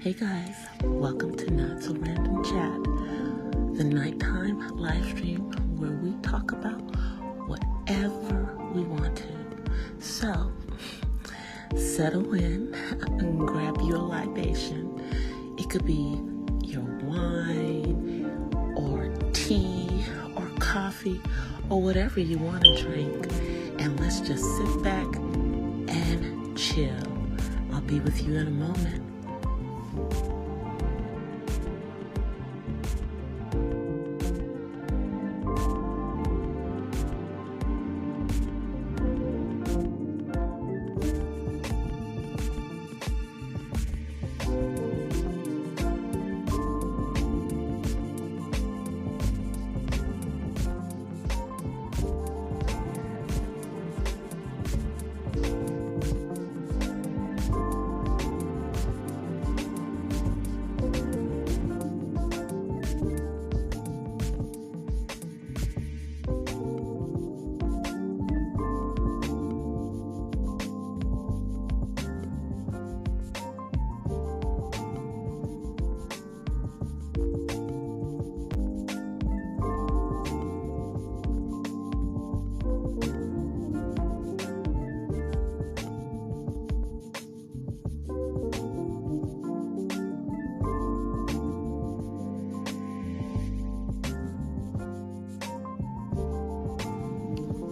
Hey guys, welcome to Not So Random Chat, the nighttime live stream where we talk about whatever we want to. So, settle in and grab your libation. It could be your wine or tea or coffee or whatever you want to drink. And let's just sit back and chill. I'll be with you in a moment.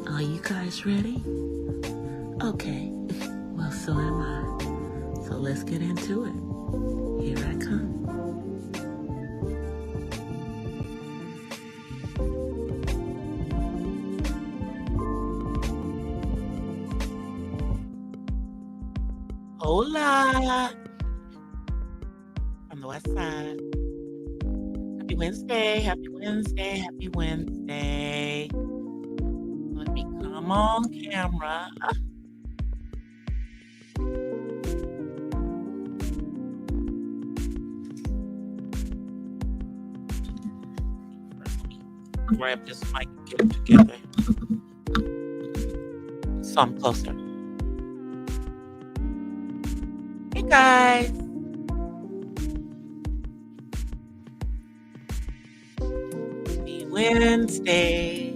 Are you guys ready? Okay, well, so am I. So let's get into it. Here I come. Hola! From the west side. Happy Wednesday, happy Wednesday, happy Wednesday. Let me come on camera. Grab this mic and get it together. So I'm closer. Hey guys. Happy Wednesday.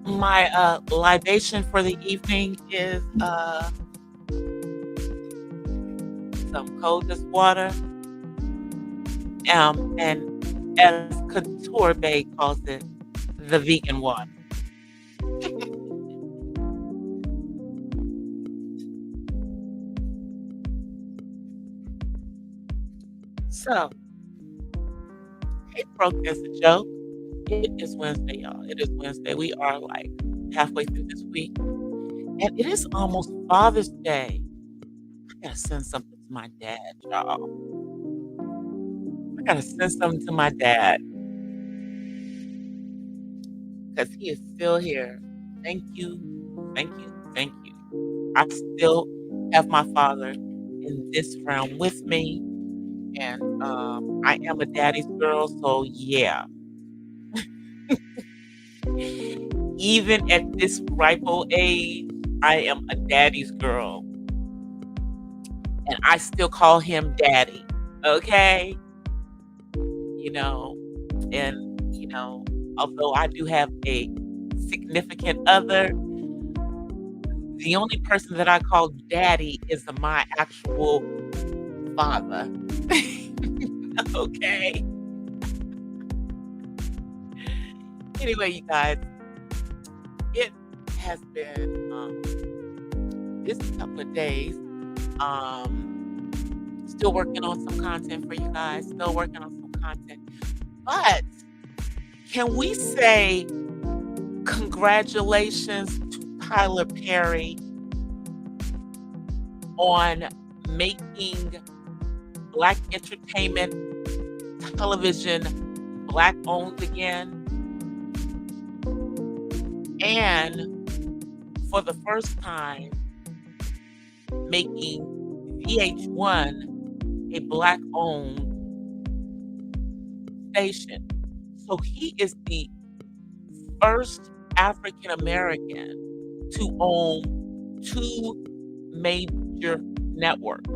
My libation for the evening is some coldest water. And as Couture Bay calls it, the vegan water. So, it broke as a joke. It is Wednesday, y'all. It is Wednesday. We are like halfway through this week. And it is almost Father's Day. I gotta send something to my dad, y'all. I gotta send something to my dad. Because he is still here. Thank you. Thank you. Thank you. I still have my father in this realm with me. And I am a daddy's girl, so yeah. Even at this ripe old age, I am a daddy's girl. And I still call him daddy. Okay? Although I do have a significant other, the only person that I call daddy is my actual father. Okay? Anyway, you guys, it has been this couple of days. Still working on some content for you guys. Still working on some content. But can we say congratulations to Tyler Perry on making Black entertainment television Black-owned again? And for the first time, making VH1 a Black-owned station. So he is the first African American to own two major major networks.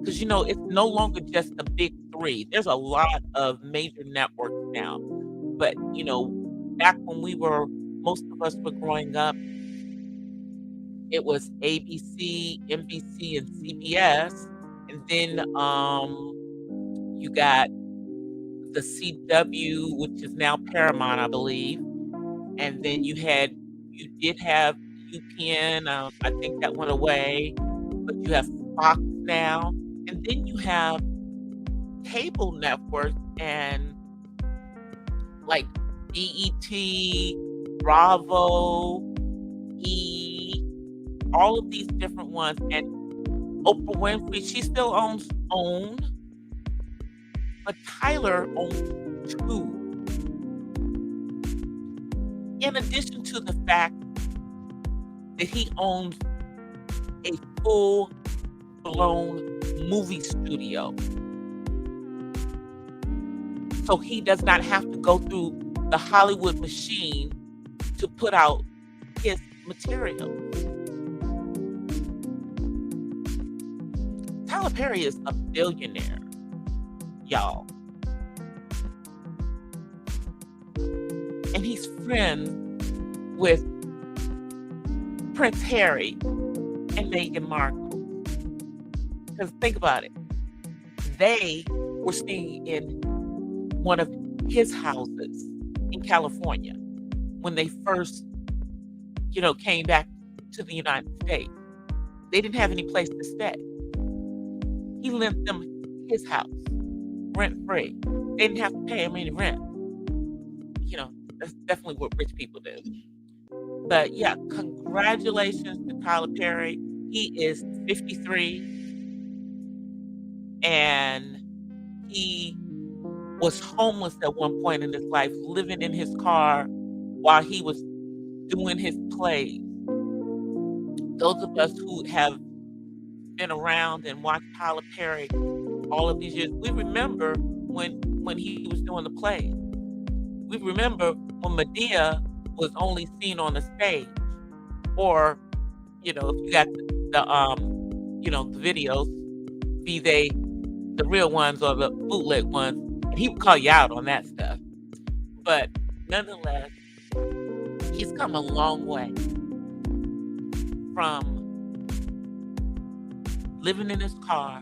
Because, it's no longer just the big three. There's a lot of major networks now. But, back when most of us were growing up, it was ABC, NBC, and CBS. And then you got the CW, which is now Paramount, I believe. And then you did have UPN. I think that went away, but you have Fox now. And then you have cable networks and like BET, Bravo, E, all of these different ones. And Oprah Winfrey, she still owns OWN, but Tyler owns 2. In addition to the fact that he owns a full-blown movie studio. So he does not have to go through the Hollywood machine to put out his material. Tyler Perry is a billionaire, y'all. And he's friends with Prince Harry and Meghan Markle. Because think about it. They were staying in one of his houses in California when they first, came back to the United States. They didn't have any place to stay. He lent them his house, rent-free. They didn't have to pay him any rent. That's definitely what rich people do. But yeah, congratulations to Tyler Perry. He is 53, and he was homeless at one point in his life, living in his car while he was doing his plays. Those of us who have been around and watched Tyler Perry all of these years, we remember when he was doing the plays. We remember when Medea was only seen on the stage, or if you got the videos, be they the real ones or the bootleg ones, and he would call you out on that stuff. But nonetheless, he's come a long way from living in his car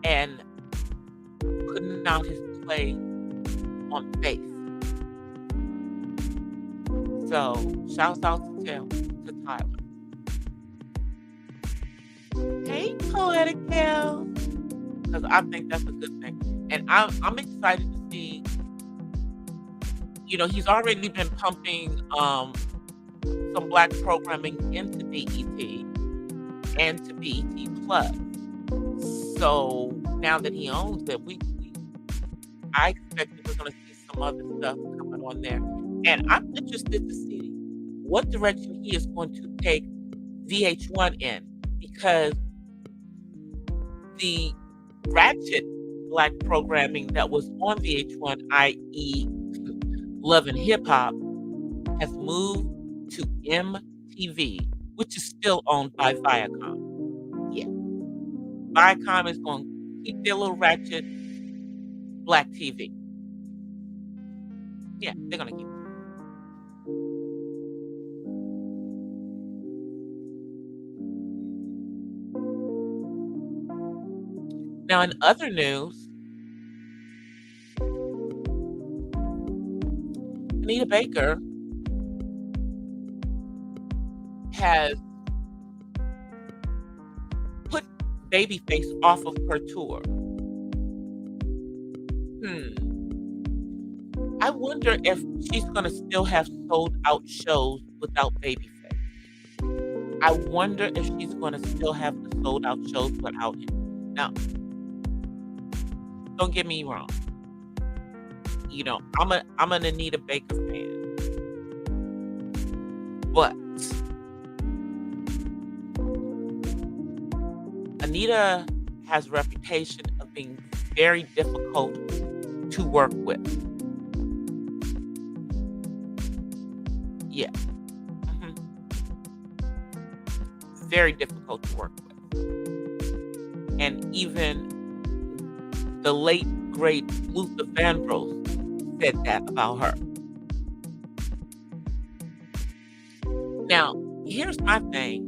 and putting out his play on faith. So, shouts out to Tyler. Hey, Poetic Gal. Because I think that's a good thing. And I'm excited to see, he's already been pumping some Black programming into BET and to BET Plus. So, now that he owns it, I expect that we're going to see some other stuff coming on there. And I'm interested to see what direction he is going to take VH1 in, because the ratchet Black programming that was on VH1, i.e. Love and Hip Hop, has moved to MTV, which is still owned by Viacom. Yeah. Viacom is going to keep their little ratchet Black TV. Yeah, they're going to keep it. Now, in other news, Anita Baker has put Babyface off of her tour. I wonder if she's going to still have sold out shows without Babyface. I wonder if she's going to still have the sold out shows without him. Now, don't get me wrong. I'm an Anita Baker fan. But Anita has a reputation of being very difficult to work with. Yeah. very difficult to work with. And even the late, great Luther Vandross said that about her. Now, here's my thing.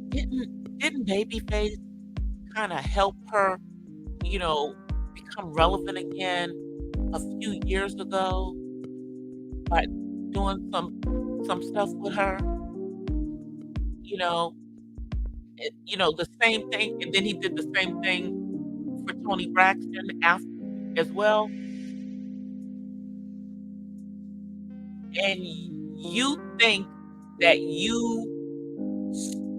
Didn't Babyface kind of help her, you know, become relevant again a few years ago by doing some stuff with her? You know, the same thing, and then he did the same thing for Toni Braxton after as well. And you think that you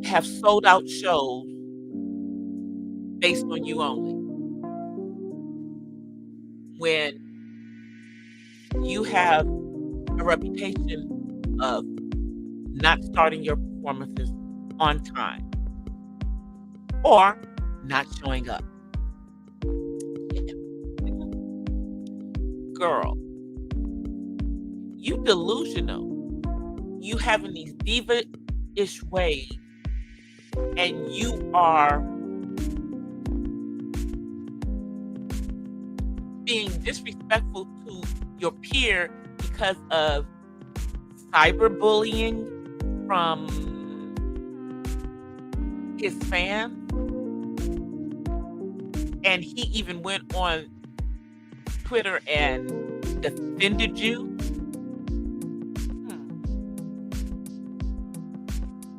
have sold out shows based on you only, when you have a reputation of not starting your performances on time or not showing up. Yeah. Girl, you delusional. You having these diva-ish ways, and you are being disrespectful to your peer because of cyberbullying from his fans. And he even went on Twitter and defended you.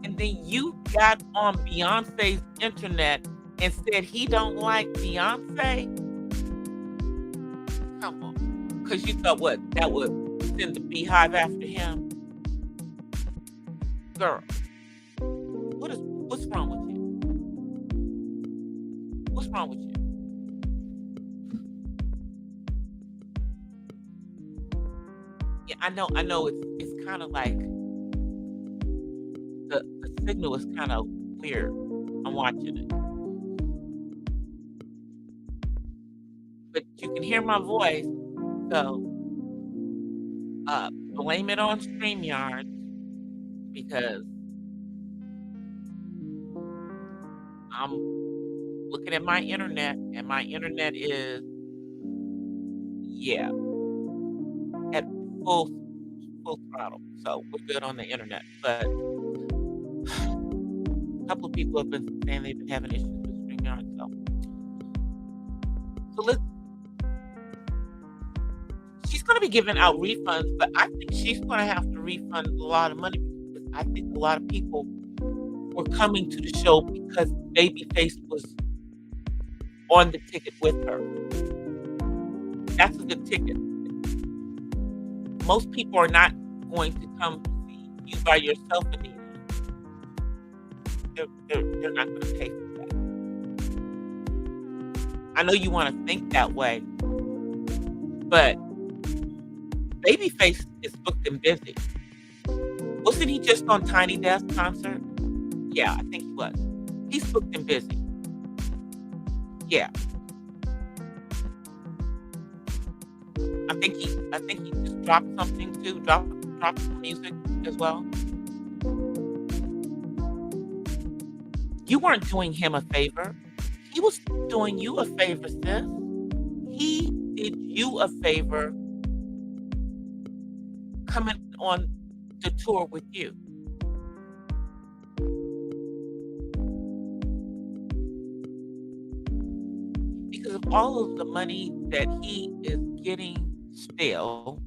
And then you got on Beyonce's internet and said he don't like Beyonce. Come on. Because you thought what? That would send the beehive after him? Girl, what's wrong with you? What's wrong with you? Yeah, I know it's kind of like the signal is kind of weird. I'm watching it. But you can hear my voice, so blame it on StreamYard, because I'm looking at my internet, and my internet is, yeah, at full throttle. So we're good on the internet. But a couple of people have been saying they've been having issues with StreamYard. So she's going to be giving out refunds, but I think she's going to have to refund a lot of money, because I think a lot of people were coming to the show because Babyface was on the ticket with her. That's a good ticket. Most people are not going to come see you by yourself, Anita. They're not going to pay for that. I know you want to think that way, but Babyface is booked and busy. Wasn't he just on Tiny Desk concert? Yeah, I think he was. He's booked and busy. Yeah. I think he just dropped something too. Dropped some music as well. You weren't doing him a favor. He was doing you a favor, sis. He did you a favor coming on the tour with you. Because of all of the money that he is getting still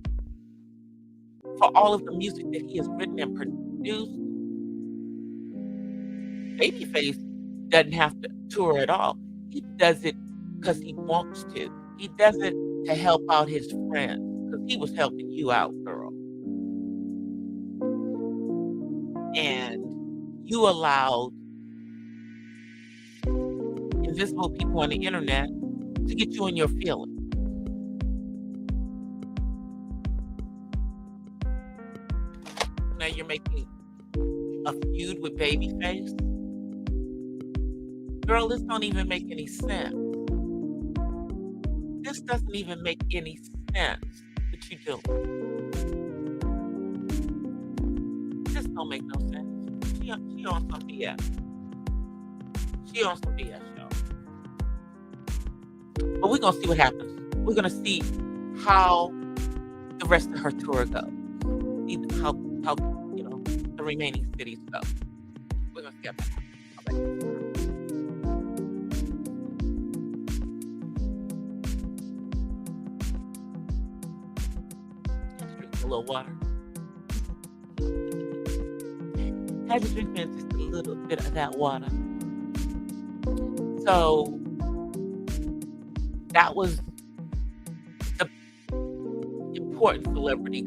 for all of the music that he has written and produced, Babyface doesn't have to tour at all. He does it because he wants to. He does it to help out his friends, because he was helping you out, girl. And you allowed invisible people on the internet to get you in your feelings. Now you're making a feud with Babyface. Girl, this don't even make any sense. This doesn't even make any sense that you do. This don't make no sense. She on some BS. She on some BS, y'all. But we're gonna see what happens. We're gonna see how the rest of her tour goes. See how the remaining cities go. We're gonna see how that happens. Drink a little water. Had to drink in just a little bit of that water. So that was the important celebrity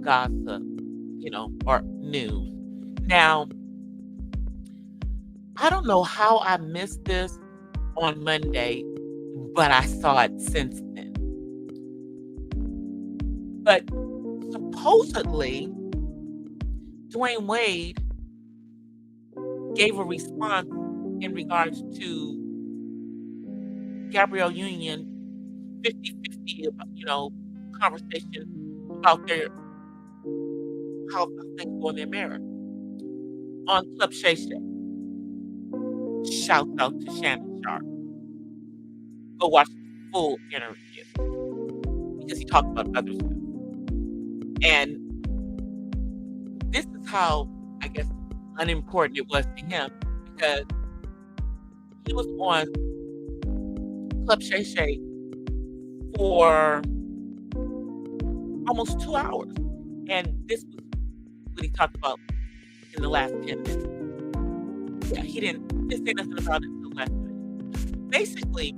gossip, or news. Now, I don't know how I missed this on Monday, but I saw it since then. But supposedly, Dwayne Wade gave a response in regards to Gabrielle Union 50-50, conversation about how things go in their marriage on Club Shay Shay. Shouts out to Shannon Sharp. Go watch the full interview because he talked about other stuff. And this is how, I guess, unimportant it was to him, because he was on Club Shay Shay for almost 2 hours. And this was what he talked about in the last 10 minutes. Yeah, he didn't say nothing about it until the last minute. Basically,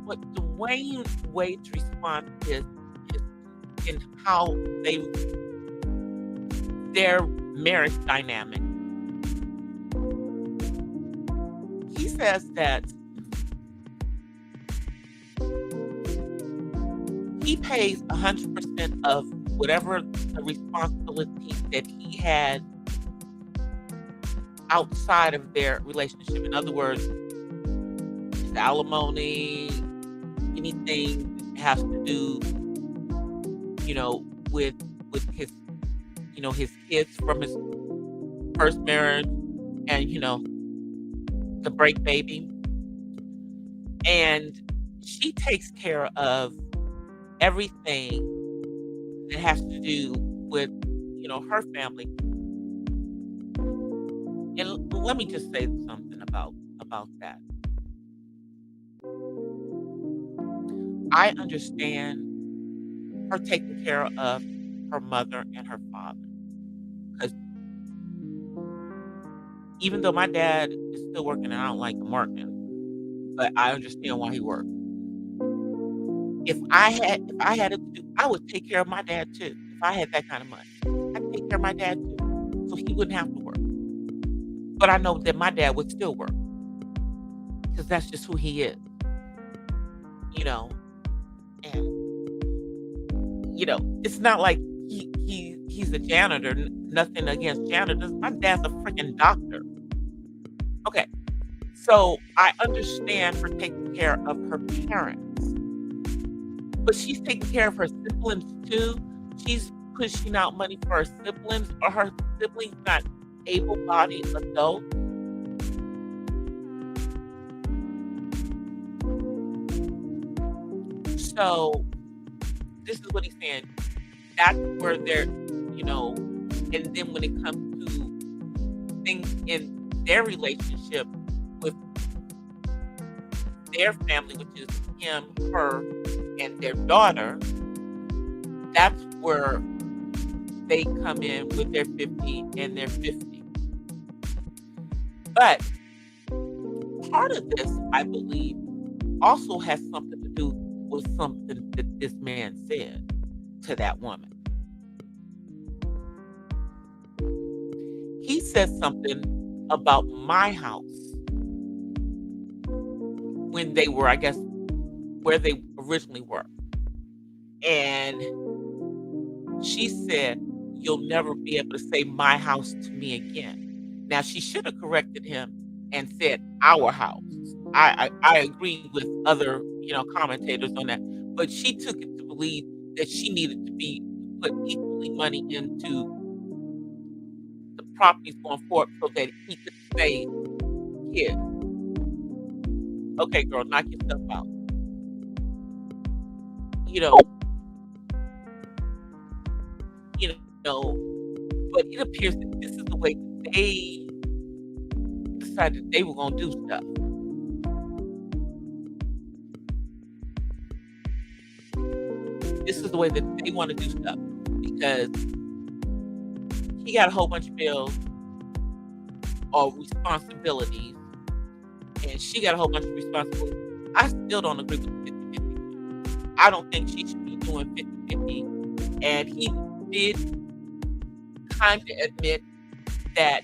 what Dwayne Wade's response is in how their marriage dynamic. He says that he pays 100% of whatever the responsibility that he had outside of their relationship. In other words, his alimony, anything that has to do, with his, his kids from his first marriage, and the break baby. And she takes care of everything that has to do with, her family. And let me just say something about that. I understand her taking care of her mother and her father. Because even though my dad is still working, and I don't like him working, but I understand why he works. If I had it to do, I would take care of my dad too. If I had that kind of money, I'd take care of my dad too, so he wouldn't have to work. But I know that my dad would still work, because that's just who he is, and it's not like he's a janitor. Nothing against janitors. My dad's a freaking doctor. Okay, so I understand her taking care of her parents, but she's taking care of her siblings too. She's pushing out money for her siblings, or her siblings not able-bodied adults. So this is what he's saying. That's where they're, and then when it comes to things in their relationship with their family, which is him, her, and their daughter, that's where they come in with their 50 and their 50. But part of this, I believe, also has something to do with something that this man said to that woman. He said something about my house when they were, I guess, where they originally were. And she said, "You'll never be able to say my house to me again." Now, she should have corrected him and said our house. I agree with other, commentators on that. But she took it to believe that she needed to be put equally money into the properties going forward so that he could say, "Kid, okay, girl, knock yourself out." You know, you know, but it appears that this is the way that they decided they were gonna do stuff. This is the way that they want to do stuff because he got a whole bunch of bills or responsibilities, and she got a whole bunch of responsibilities. I still don't agree with 50-50. I don't think she should be doing 50-50. And he did kind of admit that,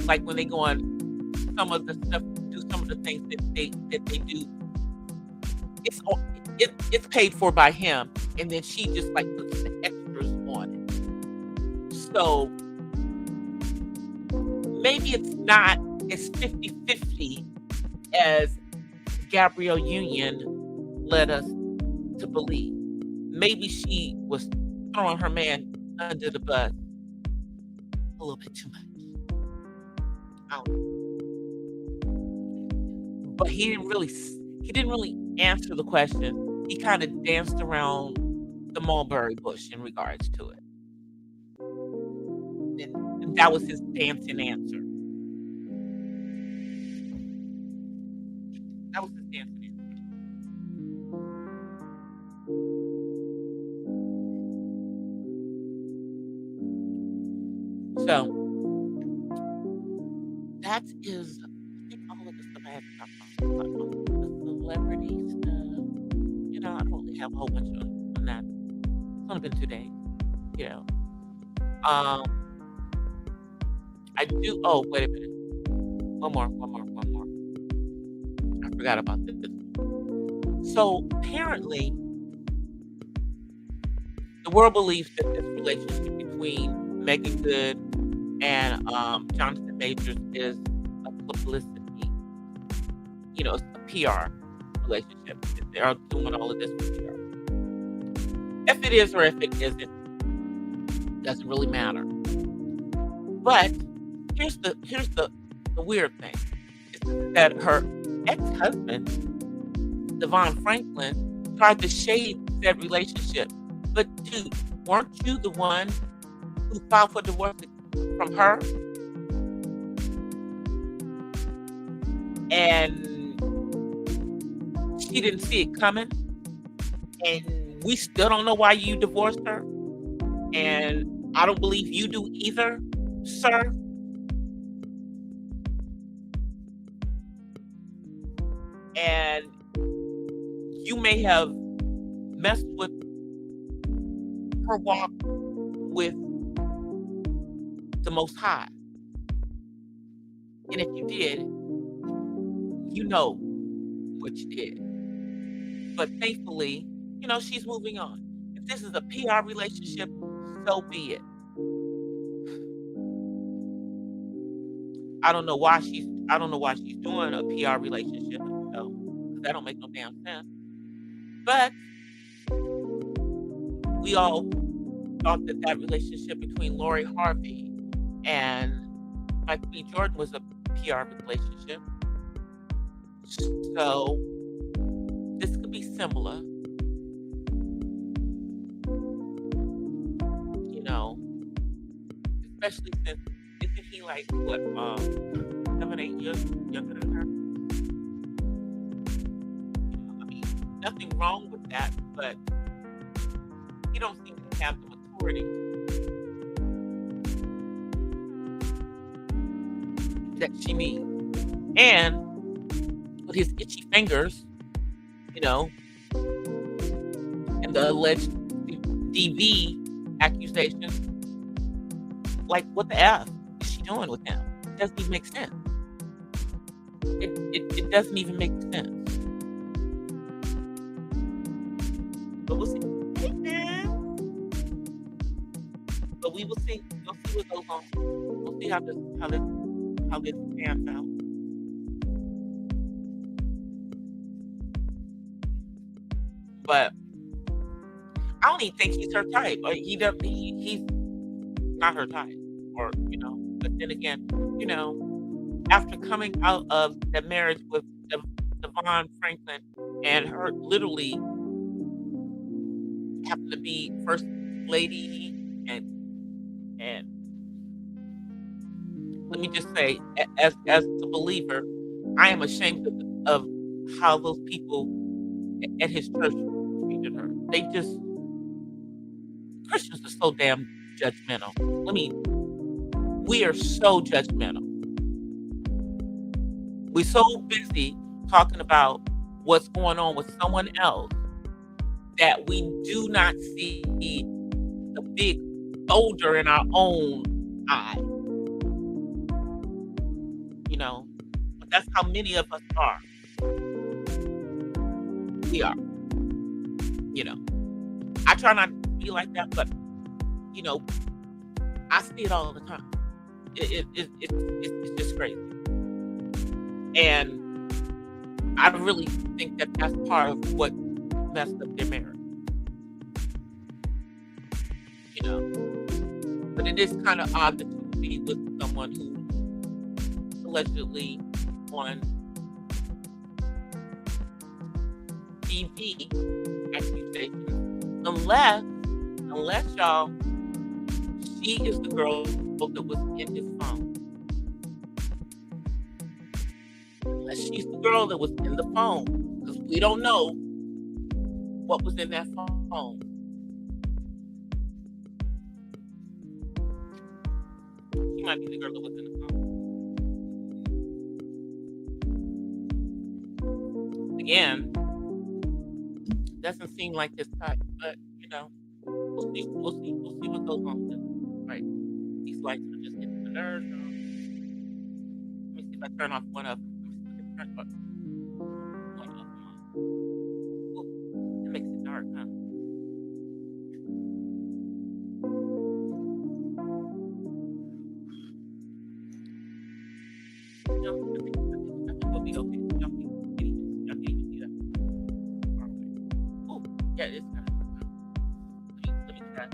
like when they go on some of the stuff, do some of the things that they do, it's paid for by him, and then she just like puts the extras on it. So maybe it's not as 50-50 as Gabrielle Union led us to believe. Maybe she was throwing her man under the bus a little bit too much. I don't know. But he didn't really answer the question. He kind of danced around the mulberry bush in regards to it. And that was his dancing answer. That was his dancing answer. So that is, I think, all of the stuff I had to talk about. The celebrity stuff. I don't really have a whole bunch on that. It's only been 2 days. I do. Oh, wait a minute. One more. I forgot about this. So apparently, the world believes that this relationship between Megan Good and Jonathan Majors is a publicity. It's a PR relationship. They are doing all of this for PR. If it is or if it isn't, doesn't really matter. But here's the weird thing is that her ex-husband, Devon Franklin, tried to shade that relationship. But dude, weren't you the one who filed for divorce from her? And she didn't see it coming. And we still don't know why you divorced her. And I don't believe you do either, sir. And you may have messed with her walk with the Most High. And if you did, you know what you did. But thankfully, she's moving on. If this is a PR relationship, so be it. I don't know why she's doing a PR relationship, because that don't make no damn sense. But we all thought that relationship between Lori Harvey and Michael B. Jordan was a PR relationship. So this could be similar. Especially since isn't he like what 7-8 years younger than her? I mean, nothing wrong with that, but he don't seem to have the maturity that she needs. And with his itchy fingers, and the alleged DV accusations, like, what the F is she doing with him? It doesn't even make sense. It doesn't even make sense. But we'll see. But we will see. We'll see what goes on. We'll see how this pans out. But I don't even think he's her type. He's not her type, or but then again, you know, after coming out of that marriage with Devon Franklin and her literally having to be first lady, and let me just say, as a believer, I am ashamed of how those people at his church treated her. They just Christians are so damn judgmental. I mean, we are so judgmental. We're so busy talking about what's going on with someone else that we do not see the big boulder in our own eye. But that's how many of us are. We are. I try not to be like that, but I see it all the time. It's just crazy, and I really think that that's part of what messed up their marriage. But it is kind of odd that you be with someone who allegedly on TV accusations, unless y'all, she is the girl that was in his phone. Unless she's the girl that was in the phone, because we don't know what was in that phone. She might be the girl that was in the phone. Again, doesn't seem like this type, but we'll see what goes on with it. Right. These lights are just getting the nerves. Let me see if I turn off one of them. Let me see if I turn one of them. Ooh, it makes it dark, huh? I think we'll be okay. Y'all can't even see that. Oh, yeah, it's kind of. Let me try.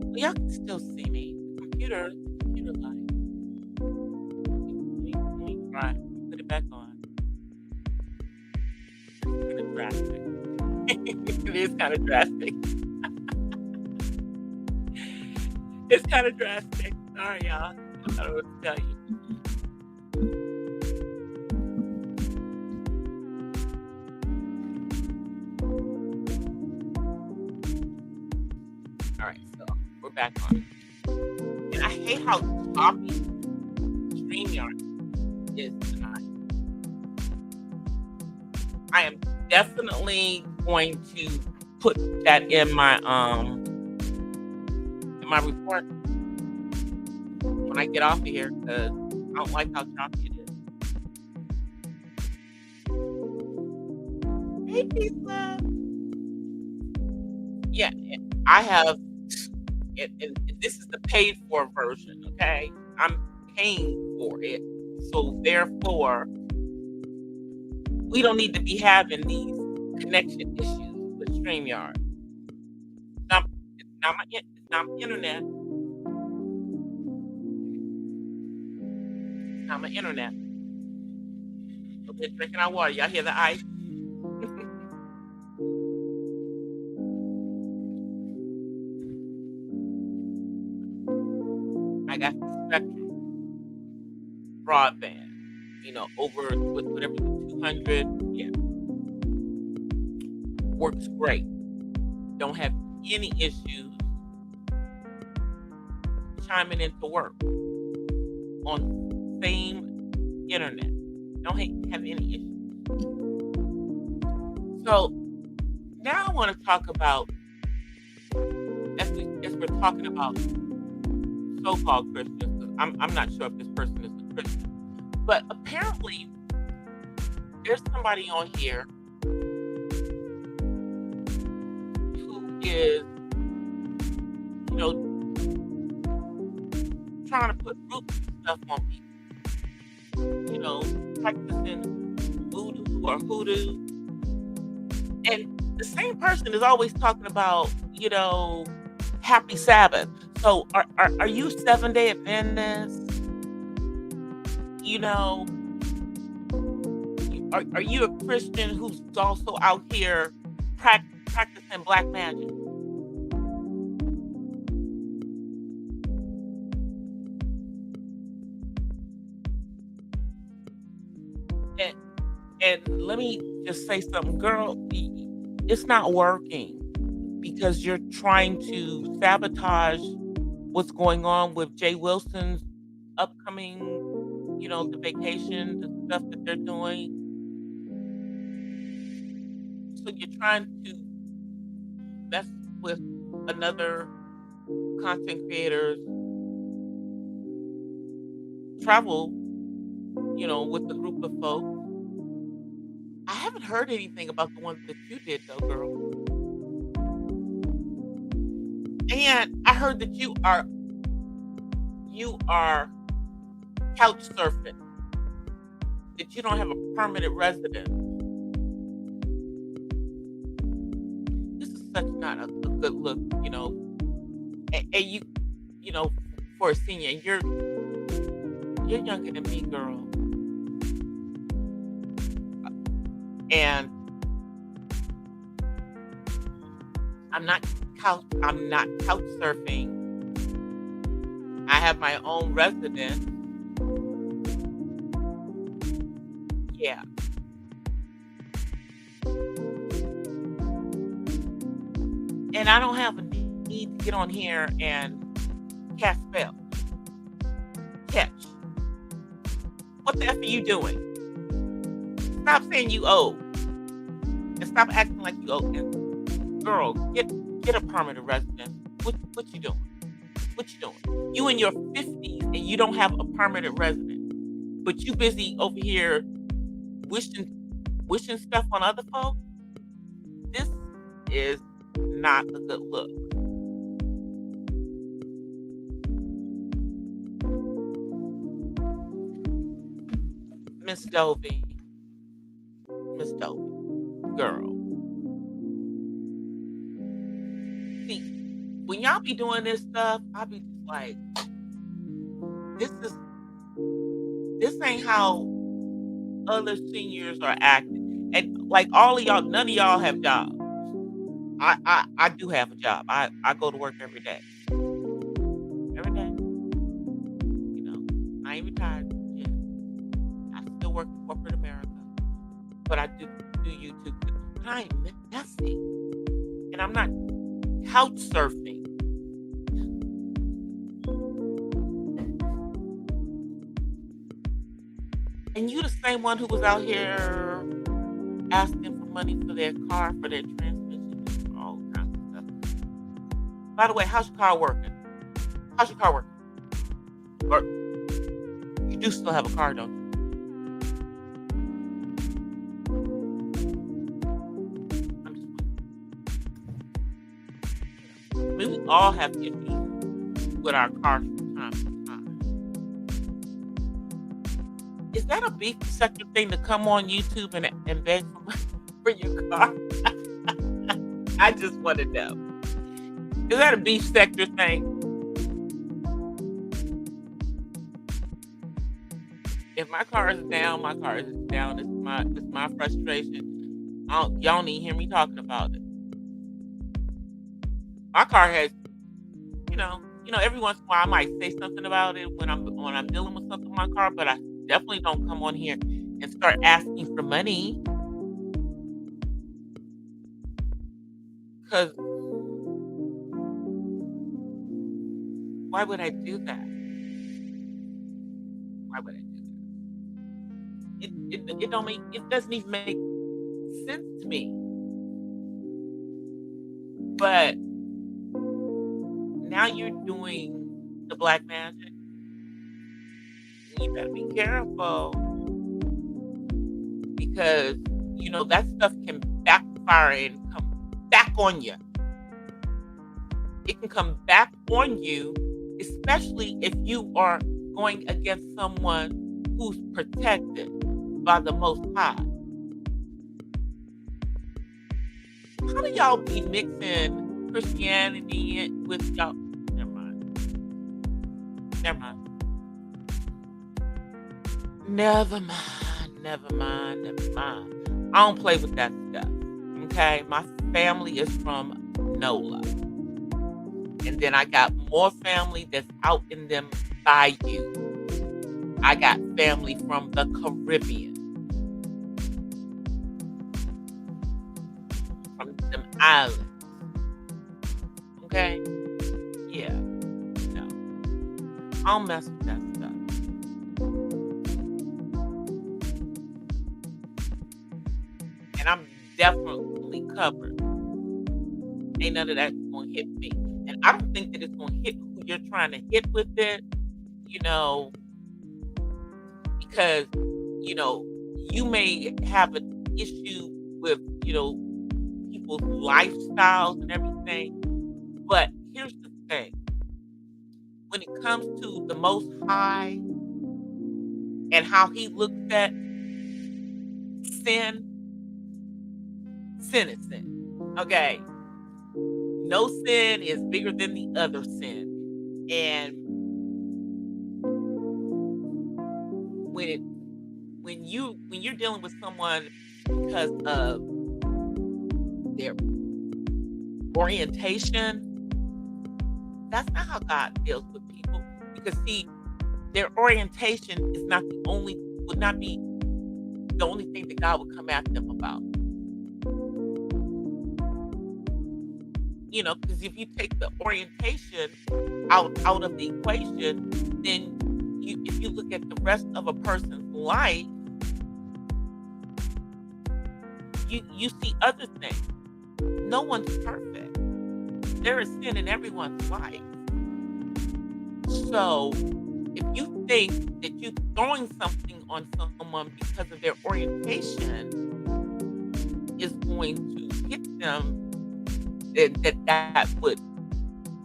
Well, y'all can still see me. Computer light. Let me try. Put it back on. It's kind of drastic. It is kind of drastic. It's kind of drastic. Sorry, y'all. I don't know what to tell you. All right, so we're back on. And I hate how choppy StreamYard is tonight. I am definitely going to put that in my report when I get off of here, because I don't like how choppy it is. Hey, peace love. Yeah, I have, and this is the paid for version, okay? I'm paying for it. So therefore, we don't need to be having these connection issues with StreamYard. It's not my internet. It's not my internet. Okay, drinking our water. Y'all hear the ice? I got the Spectrum broadband, over with whatever the 200. Yeah, works great. Don't have any issues chiming into work on same internet. Don't have any issues. So now I want to talk about, as we're talking about so-called Christians, 'cause I'm not sure if this person is a Christian, but apparently there's somebody on here who is, trying to put roots and stuff on people, practicing voodoo or hoodoo. And the same person is always talking about, you know, happy Sabbath. So are you 7-day Adventist? You know, are you a Christian who's also out here practicing black magic? And and let me just say something, girl, it's not working because you're trying to sabotage what's going on with Jay Wilson's upcoming, the vacation, the stuff that they're doing. So you're trying to mess with another content creator's travel, with a group of folks. I haven't heard anything about the one that you did though, girl. And I heard that you are couch surfing, that you don't have a permanent residence. This is such not a good look, and you know, for a senior, and you're younger than me, girl. And I'm not couch surfing. I have my own residence. Yeah. And I don't have a need to get on here and cast spells. Catch. What the F are you doing? Stop saying you owe. And stop acting like you owe. And girl, get a permanent residence. What you doing? What you doing? You in your 50s and you don't have a permanent residence. But you busy over here wishing stuff on other folks. This is not a good look. Miss Dovey. Miss Dovey. Girl. See, when y'all be doing this stuff, I be just like, this is this ain't how other seniors are acting. And like all of y'all, none of y'all have jobs. I do have a job. I go to work every day. Every day. I ain't retired yet. I still work in corporate America. But I do YouTube too. But I ain't messy. And I'm not couch surfing. And you the same one who was out here asking for money for their car, for their transmission, and all kinds of stuff. By the way, how's your car working? How's your car working? Or you do still have a car, don't you? I'm just wondering. I mean, we all have issues with our cars from time to time. Is that a beef sector thing to come on YouTube and beg for money for your car? I just want to know. Is that a beef sector thing? If my car is down, my car is down. It's my frustration. Y'all don't even hear me talking about it. My car has, every once in a while I might say something about it when I'm dealing with something in my car, but I definitely don't come on here and start asking for money. Because why would I do that? Why would I do that? It doesn't even make sense to me. But now you're doing the black magic. You better be careful because that stuff can backfire and come back on you. It can come back on you, especially if you are going against someone who's protected by the Most High. How do y'all be mixing Christianity with y'all. Never mind. Never mind. Never mind. Never mind. Never mind. I don't play with that stuff. Okay, my family is from NOLA, and then I got more family that's out in them bayou. I got family from the Caribbean, from them islands. Okay, yeah, no, I don't mess with that stuff, and I'm definitely covered. Ain't none of that gonna hit me, and I don't think that it's gonna hit who you're trying to hit with it. You know, because you may have an issue with people's lifestyles and everything, but here's the thing: when it comes to the Most High and how He looks at sin, sin is sin. Okay, no sin is bigger than the other sin, and when it when you're dealing with someone because of their orientation, that's not how God deals with people. Because see, their orientation is not the only would not be the only thing that God would come at them about. Because if you take the orientation out of the equation, then if you look at the rest of a person's life, you see other things. No one's perfect. There is sin in everyone's life. So if you think that you're throwing something on someone because of their orientation is going to hit them, that would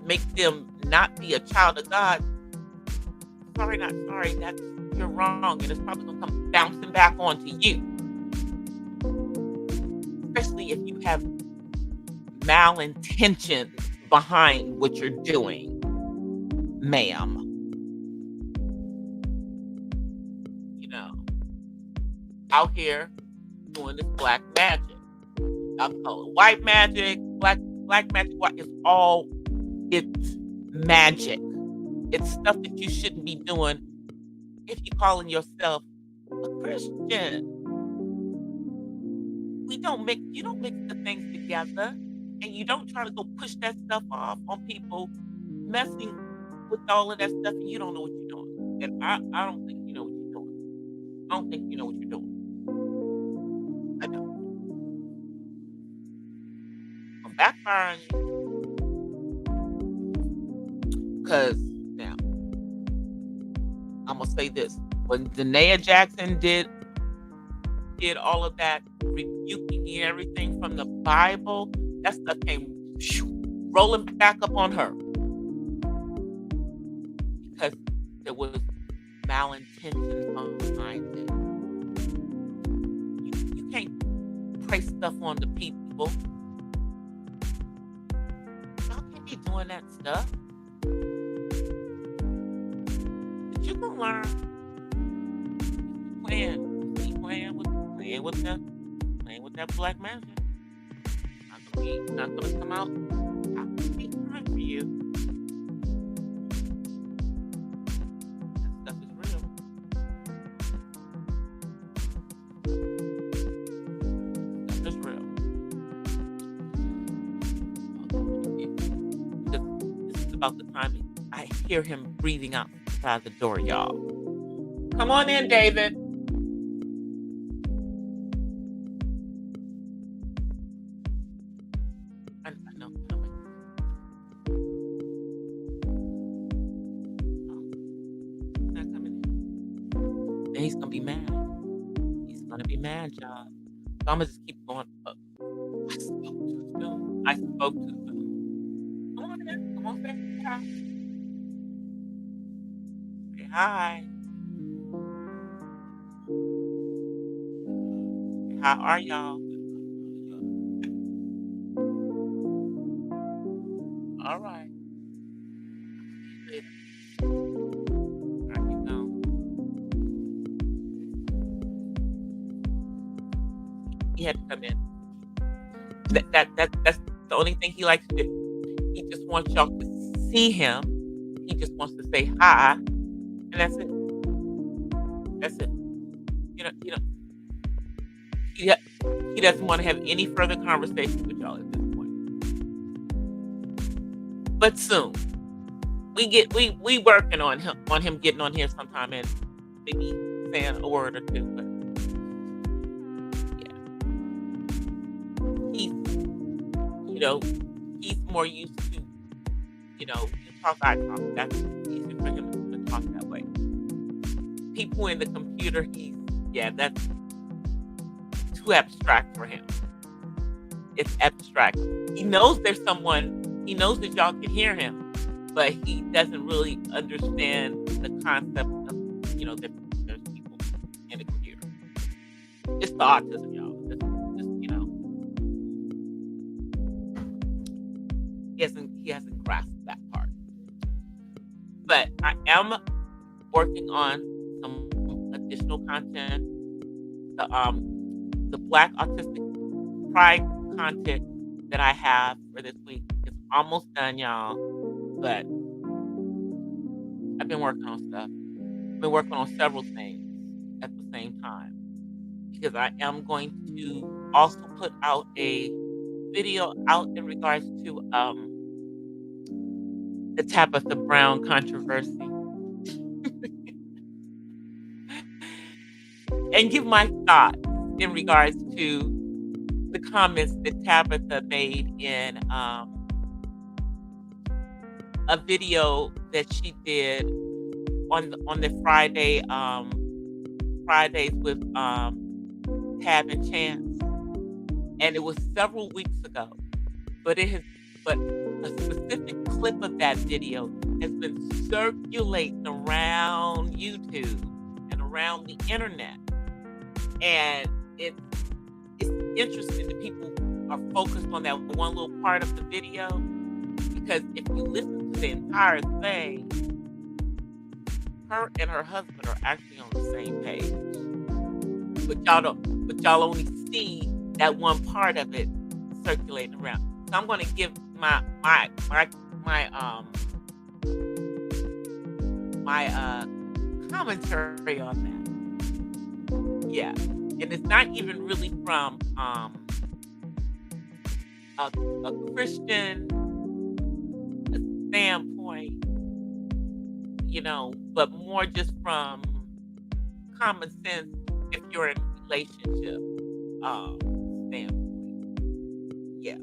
make them not be a child of God. Sorry, not sorry. You're wrong, and it's probably gonna come bouncing back onto you. Especially if you have malintention behind what you're doing, ma'am. Out here doing this black magic. I call it white magic, black magic. It's magic. It's stuff that you shouldn't be doing if you're calling yourself a Christian. You don't mix the things together, and you don't try to go push that stuff off on people messing with all of that stuff, and you don't know what you're doing. And I don't think you know what you're doing. I don't think you know what you're doing. I don't. I'm backfiring you. Because now, I'm going to say this. When Danae Jackson did all of that rebuking and everything from the Bible, that stuff came rolling back up on her. Because there was malintention behind it. You can't pray stuff on the people. Y'all can't be doing that stuff. But you can learn. Playing with that black magic. Not gonna come out. Not gonna be time for you. That stuff is real. Stuff is real. This is about the time I hear him breathing outside the door, y'all. Come on in, David. I know. Not coming in. Then he's gonna be mad. He's gonna be mad, y'all. So I'm gonna just keep going. I spoke too soon. Come on in. Come on, say hi. Say hi. How are y'all? All right. See you later. All right, keep going. He had to come in. That's the only thing he likes to do. He just wants y'all to see him. He just wants to say hi, and that's it. That's it. You know, he he doesn't want to have any further conversation with y'all at this point. But soon, we working on him getting on here sometime and maybe saying a word or two. But yeah, he's he's more used to you talk, I talk. That's easier for him to talk that way. People in the computer, that's too abstract for him. It's abstract. He knows there's someone. He knows that y'all can hear him, but he doesn't really understand the concept of that there's people in the computer. It's the autism, y'all. He hasn't grasped that part. But I am working on some additional content. The Black Autistic Pride content that I have for this week is almost done, y'all. But I've been working on stuff. I've been working on several things at the same time because I am going to also put out a video out in regards to the Tabitha Brown controversy and give my thoughts in regards to the comments that Tabitha made in a video that she did on the Fridays with Tab and Chance, and it was several weeks ago. But a specific clip of that video has been circulating around YouTube and around the internet, and it's interesting that people are focused on that one little part of the video, because if you listen to the entire thing, her and her husband are actually on the same page, but y'all only see that one part of it circulating around. So I'm going to give my commentary on that. Yeah, and it's not even really from a Christian standpoint, but more just from common sense if you're in a relationship standpoint. Yeah,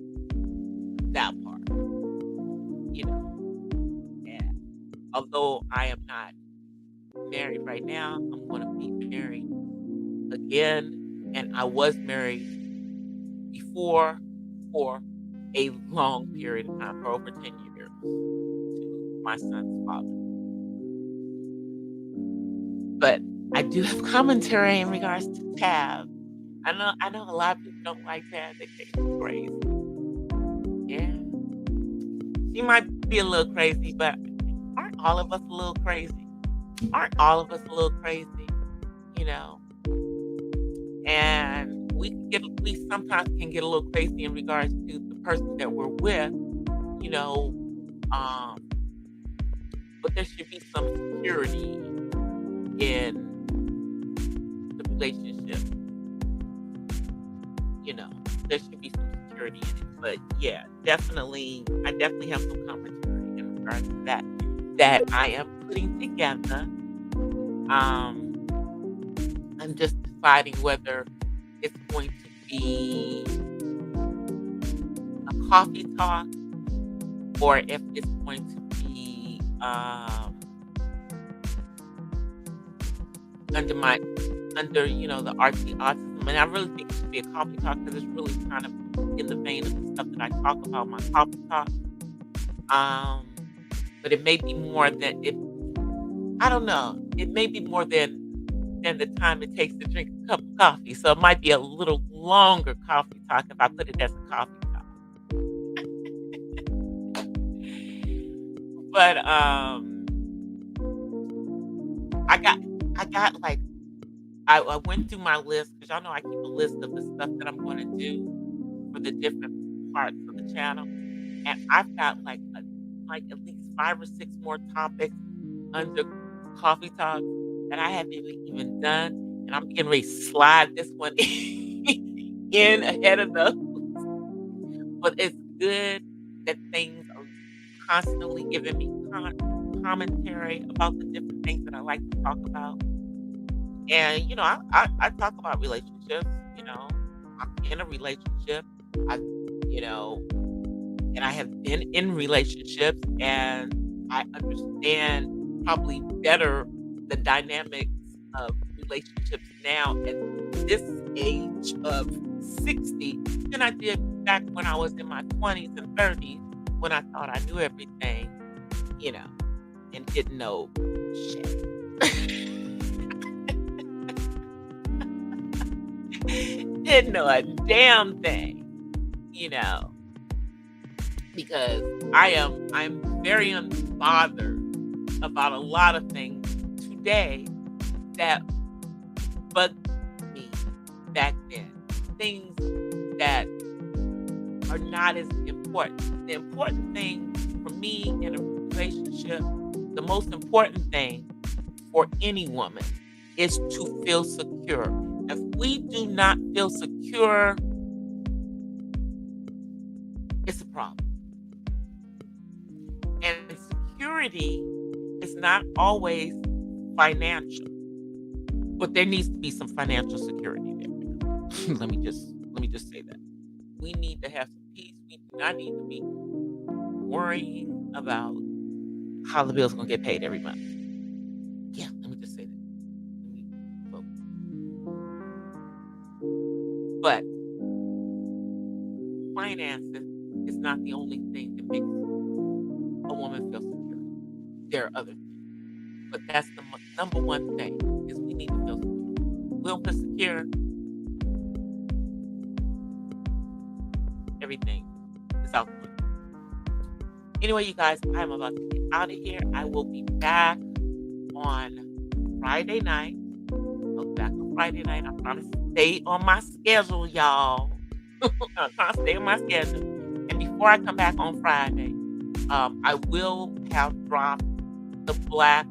that part. And although I am not married right now, I'm going to be married again, and I was married before for a long period of time, for over 10 years, to my son's father. But I do have commentary in regards to Tab. I know a lot of people don't like Tab. They think she's crazy. Yeah. She might be a little crazy, but aren't all of us a little crazy? Aren't all of us a little crazy? And we sometimes can get a little crazy in regards to the person that we're with, but there should be some security in the relationship. There should be some security in it. But yeah, I definitely have some commentary in regards to that I am putting together. I'm just deciding whether it's going to be a coffee talk or if it's going to be under the RT autism. And I really think it should be a coffee talk because it's really kind of in the vein of the stuff that I talk about in my coffee talk. But it may be more than it. I don't know. It may be more than the time it takes to drink a cup of coffee. So it might be a little longer coffee talk if I put it as a coffee talk. But I got I got like I went through my list because y'all know I keep a list of the stuff that I'm going to do for the different parts of the channel, and I've got like at least 5 or 6 more topics under coffee talk that I haven't even done, and I'm getting ready to slide this one in ahead of the. But it's good that things are constantly giving me commentary about the different things that I like to talk about. And I talk about relationships. You know, I'm in a relationship. I, you know, and I have been in relationships, and I understand probably better the dynamics of relationships now at this age of 60 than I did back when I was in my 20s and 30s when I thought I knew everything, you know, and didn't know shit. Didn't know a damn thing, because I'm very unbothered about a lot of things today that bugged me back then. Things that are not as important. The important thing for me in a relationship, the most important thing for any woman is to feel secure. If we do not feel secure, it's a problem. And security is not always financial, but there needs to be some financial security there. Let me just say that. We need to have some peace. We do not need to be worrying about how the bill's gonna get paid every month. Yeah, let me just say that. But finances is not the only thing that makes a woman feel secure. There are other things, but that's the number one thing is we need to feel secure. We don't feel secure, everything is out the window. Anyway, you guys, I'm about to get out of here. I will be back on Friday night. I'll be back on Friday night. I'm trying to stay on my schedule, y'all. I'm trying to stay on my schedule. And before I come back on Friday, I will have dropped the Black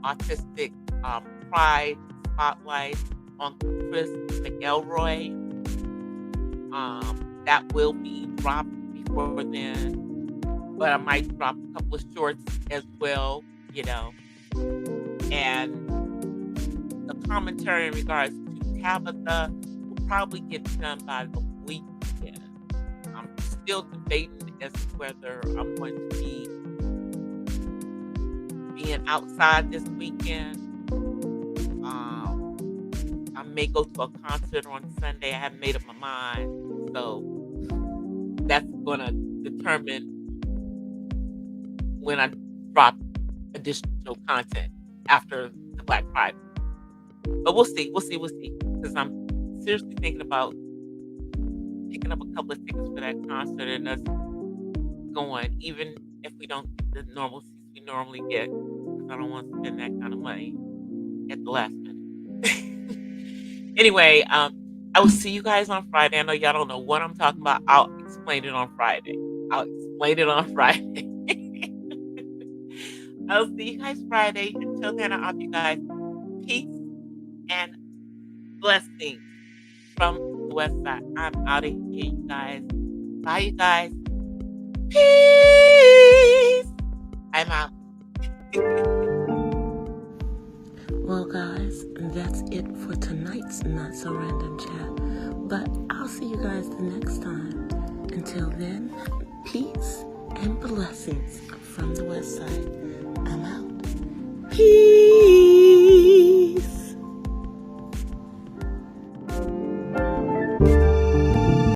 Autistic Pride Spotlight on Chris McElroy. That will be dropped before then. But I might drop a couple of shorts as well, And the commentary in regards to Tabitha will probably get done by the weekend. I'm still debating as to whether I'm going to be being outside this weekend. I may go to a concert on Sunday. I haven't made up my mind. So that's going to determine when I drop additional content after the Black Friday. But we'll see. Because I'm seriously thinking about picking up a couple of tickets for that concert and us going, even if we don't get the normal seats we normally get, because I don't want to spend that kind of money at the last minute. Anyway, I will see you guys on Friday. I know y'all don't know what I'm talking about. I'll explain it on Friday. I'll see you guys Friday. Until then, I'll offer you guys peace and blessings from the West Side. I'm out of here, you guys. Bye, you guys. Peace. I'm out. Well, guys, that's it for tonight's Not So Random Chat. But I'll see you guys the next time. Until then, peace and blessings from the West Side. I'm out. Peace.